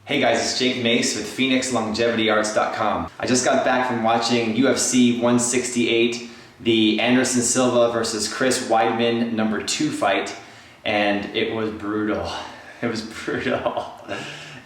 Hey guys, it's Jake Mace with PhoenixLongevityArts.com. I just got back from watching UFC 168, the Anderson Silva versus Chris Weidman #2 fight, and it was brutal. It was brutal.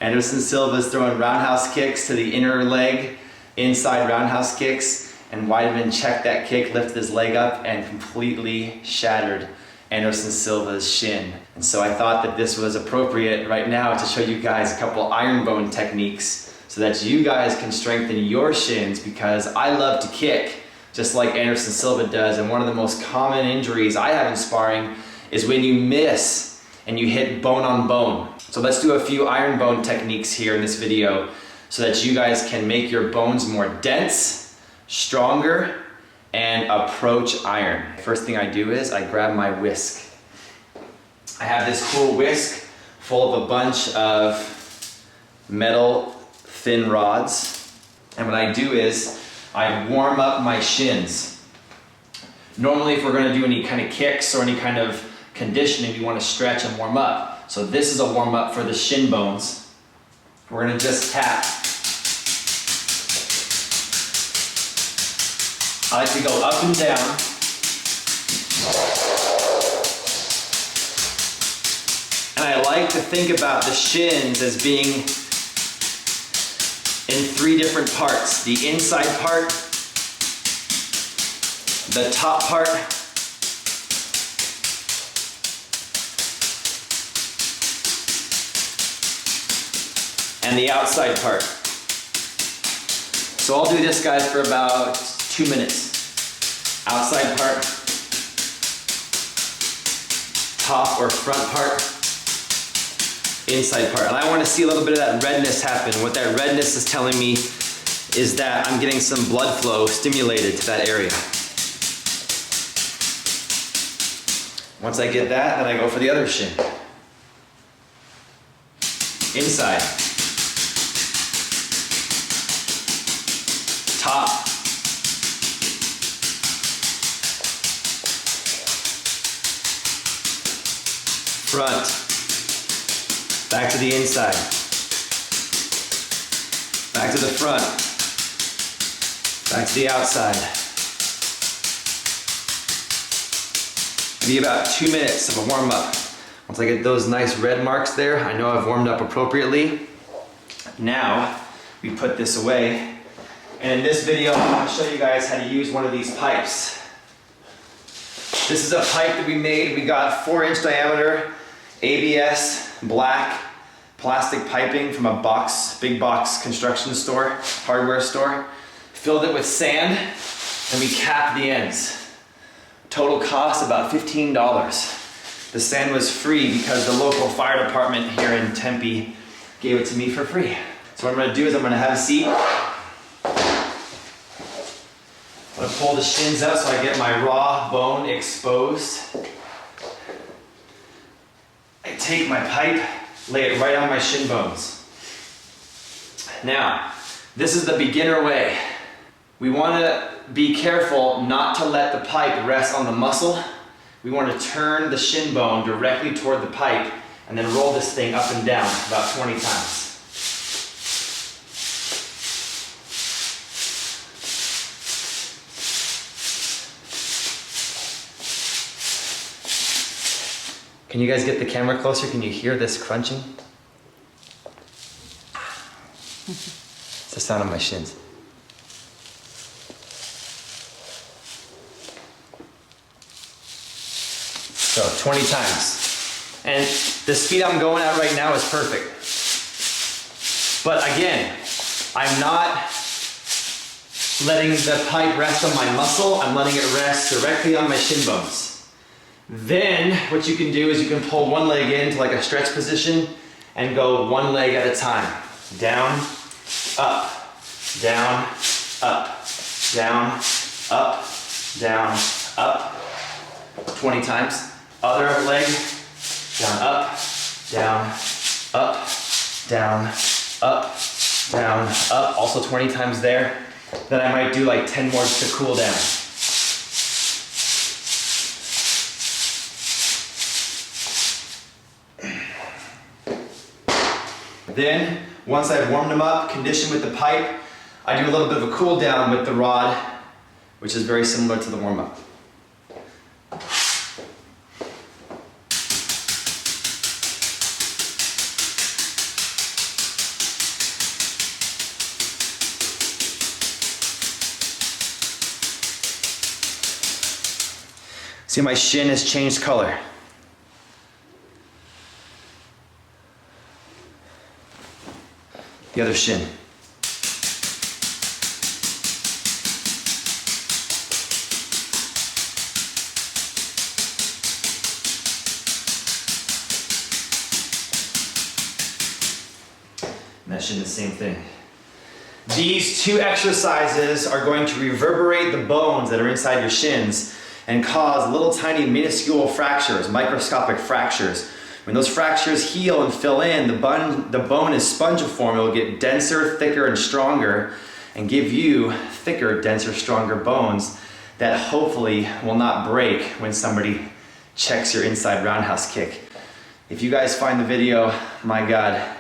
Anderson Silva's throwing roundhouse kicks to the inner leg, inside roundhouse kicks, and Weidman checked that kick, lifted his leg up, and completely shattered Anderson Silva's shin. And so I thought that this was appropriate right now to show you guys a couple iron bone techniques so that you guys can strengthen your shins, because I love to kick just like Anderson Silva does, and one of the most common injuries I have in sparring is when you miss and you hit bone on bone. So let's do a few iron bone techniques here in this video so that you guys can make your bones more dense, stronger, and approach iron. First thing I do is I grab my whisk. I have this cool whisk full of a bunch of metal thin rods, and what I do is I warm up my shins. Normally, if we're going to do any kind of kicks or any kind of conditioning, you want to stretch and warm up. So this is a warm up for the shin bones. We're going to just tap. I like to go up and down. And I like to think about the shins as being in 3 different parts. The inside part, the top part, and the outside part. So I'll do this, guys, for about 2 minutes. Outside part, top or front part, inside part. And I want to see a little bit of that redness happen. What that redness is telling me is that I'm getting some blood flow stimulated to that area. Once I get that, then I go for the other shin. Inside. Top. Front. Back to the inside. Back to the front. Back to the outside. Maybe about 2 minutes of a warm up. Once I get those nice red marks there, I know I've warmed up appropriately. Now, we put this away. And in this video, I'm going to show you guys how to use one of these pipes. This is a pipe that we made. We got 4-inch diameter ABS black plastic piping from a big box construction store, hardware store. Filled it with sand, and we capped the ends. Total cost about $15. The sand was free because the local fire department here in Tempe gave it to me for free. So what I'm gonna do is I'm gonna have a seat. I'm gonna pull the shins out so I get my raw bone exposed. I take my pipe, lay it right on my shin bones. Now, this is the beginner way. We want to be careful not to let the pipe rest on the muscle. We want to turn the shin bone directly toward the pipe and then roll this thing up and down about 20 times. Can you guys get the camera closer? Can you hear this crunching? It's the sound of my shins. So 20 times. And the speed I'm going at right now is perfect. But again, I'm not letting the pipe rest on my muscle. I'm letting it rest directly on my shin bones. Then what you can do is you can pull one leg into like a stretch position and go one leg at a time. Down, up, down, up, down, up, down, up. 20 times. Other leg, down, up, down, up, down, up, down, up. Also 20 times there. Then I might do like 10 more to cool down. Then, once I've warmed them up, conditioned with the pipe, I do a little bit of a cool down with the rod, which is very similar to the warm-up. See, my shin has changed color. The other shin. And that shin, the same thing. These two exercises are going to reverberate the bones that are inside your shins and cause little tiny minuscule fractures, microscopic fractures. When those fractures heal and fill in, the bone is spongiform. It will get denser, thicker, and stronger and give you thicker, denser, stronger bones that hopefully will not break when somebody checks your inside roundhouse kick. If you guys find the video, my God,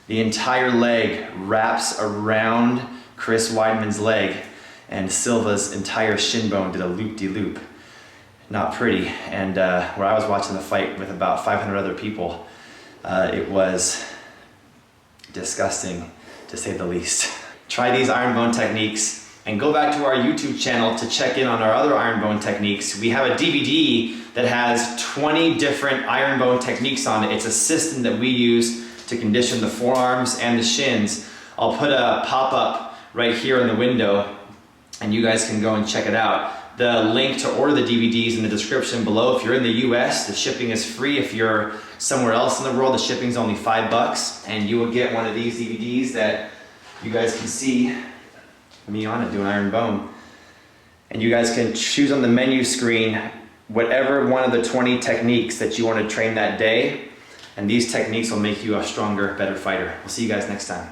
the entire leg wraps around Chris Weidman's leg and Silva's entire shin bone did a loop-de-loop. Not pretty, and where I was watching the fight with about 500 other people, it was disgusting, to say the least. Try these iron bone techniques, and go back to our YouTube channel to check in on our other iron bone techniques. We have a DVD that has 20 different iron bone techniques on it. It's a system that we use to condition the forearms and the shins. I'll put a pop-up right here in the window, and you guys can go and check it out. The link to order the DVDs in the description below. If you're in the US, the shipping is free. If you're somewhere else in the world, the shipping's only $5, and you will get one of these DVDs that you guys can see me on it doing iron bone. And you guys can choose on the menu screen whatever one of the 20 techniques that you want to train that day, and these techniques will make you a stronger, better fighter. We'll see you guys next time.